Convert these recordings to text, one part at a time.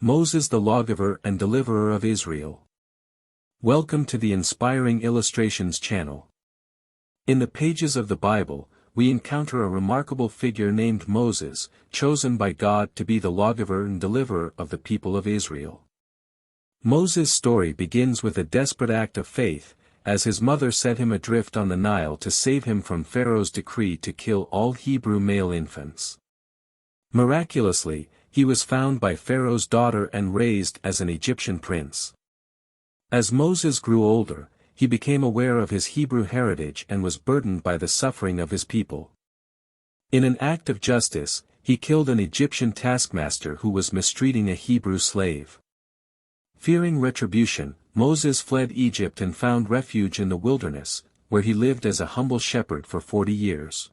Moses, the Lawgiver and Deliverer of Israel. Welcome to the Inspiring Illustrations channel. In the pages of the Bible, we encounter a remarkable figure named Moses, chosen by God to be the Lawgiver and Deliverer of the people of Israel. Moses' story begins with a desperate act of faith, as his mother set him adrift on the Nile to save him from Pharaoh's decree to kill all Hebrew male infants. Miraculously, he was found by Pharaoh's daughter and raised as an Egyptian prince. As Moses grew older, he became aware of his Hebrew heritage and was burdened by the suffering of his people. In an act of justice, he killed an Egyptian taskmaster who was mistreating a Hebrew slave. Fearing retribution, Moses fled Egypt and found refuge in the wilderness, where he lived as a humble shepherd for 40 years.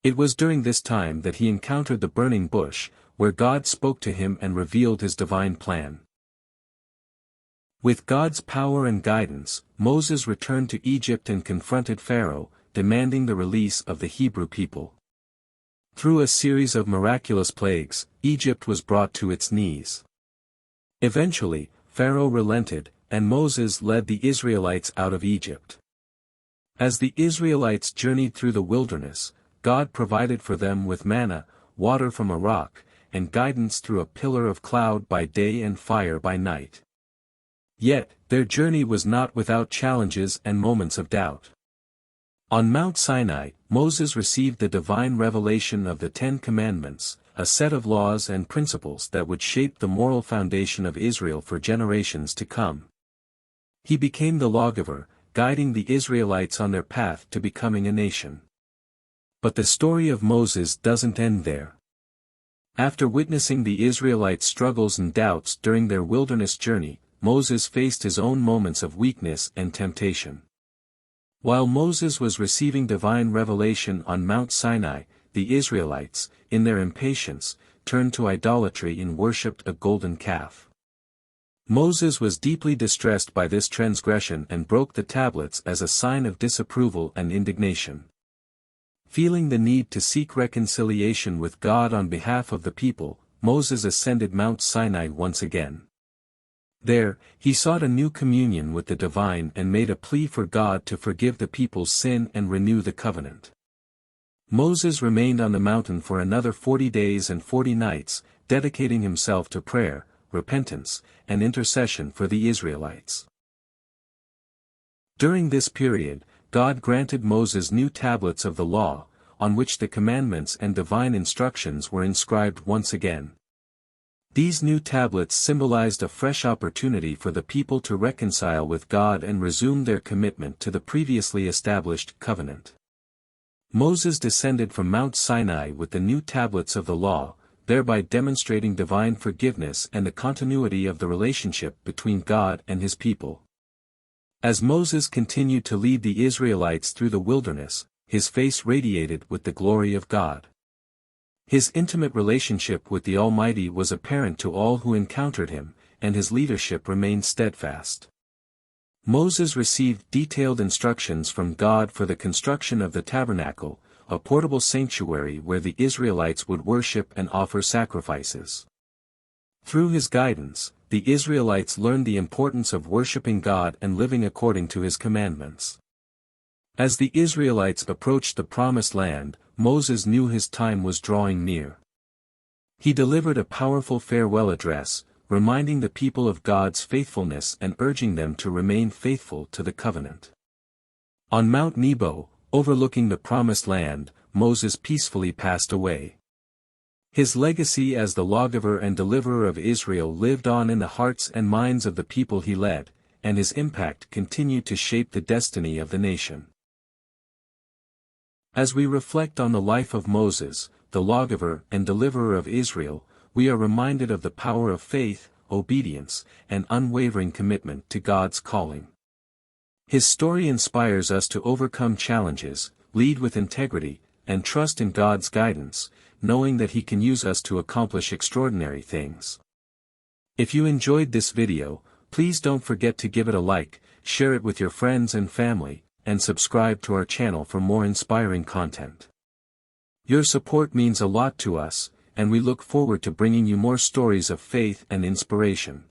It was during this time that he encountered the burning bush, where God spoke to him and revealed his divine plan. With God's power and guidance, Moses returned to Egypt and confronted Pharaoh, demanding the release of the Hebrew people. Through a series of miraculous plagues, Egypt was brought to its knees. Eventually, Pharaoh relented, and Moses led the Israelites out of Egypt. As the Israelites journeyed through the wilderness, God provided for them with manna, water from a rock, and guidance through a pillar of cloud by day and fire by night. Yet, their journey was not without challenges and moments of doubt. On Mount Sinai, Moses received the divine revelation of the 10 Commandments, a set of laws and principles that would shape the moral foundation of Israel for generations to come. He became the lawgiver, guiding the Israelites on their path to becoming a nation. But the story of Moses doesn't end there. After witnessing the Israelites' struggles and doubts during their wilderness journey, Moses faced his own moments of weakness and temptation. While Moses was receiving divine revelation on Mount Sinai, the Israelites, in their impatience, turned to idolatry and worshipped a golden calf. Moses was deeply distressed by this transgression and broke the tablets as a sign of disapproval and indignation. Feeling the need to seek reconciliation with God on behalf of the people, Moses ascended Mount Sinai once again. There, he sought a new communion with the divine and made a plea for God to forgive the people's sin and renew the covenant. Moses remained on the mountain for another 40 days and 40 nights, dedicating himself to prayer, repentance, and intercession for the Israelites. During this period, God granted Moses new tablets of the law, on which the commandments and divine instructions were inscribed once again. These new tablets symbolized a fresh opportunity for the people to reconcile with God and resume their commitment to the previously established covenant. Moses descended from Mount Sinai with the new tablets of the law, thereby demonstrating divine forgiveness and the continuity of the relationship between God and his people. As Moses continued to lead the Israelites through the wilderness, his face radiated with the glory of God. His intimate relationship with the Almighty was apparent to all who encountered him, and his leadership remained steadfast. Moses received detailed instructions from God for the construction of the tabernacle, a portable sanctuary where the Israelites would worship and offer sacrifices. Through his guidance, the Israelites learned the importance of worshiping God and living according to his commandments. As the Israelites approached the Promised Land, Moses knew his time was drawing near. He delivered a powerful farewell address, reminding the people of God's faithfulness and urging them to remain faithful to the covenant. On Mount Nebo, overlooking the Promised Land, Moses peacefully passed away. His legacy as the lawgiver and deliverer of Israel lived on in the hearts and minds of the people he led, and his impact continued to shape the destiny of the nation. As we reflect on the life of Moses, the lawgiver and deliverer of Israel, we are reminded of the power of faith, obedience, and unwavering commitment to God's calling. His story inspires us to overcome challenges, lead with integrity, and trust in God's guidance, knowing that He can use us to accomplish extraordinary things. If you enjoyed this video, please don't forget to give it a like, share it with your friends and family, and subscribe to our channel for more inspiring content. Your support means a lot to us, and we look forward to bringing you more stories of faith and inspiration.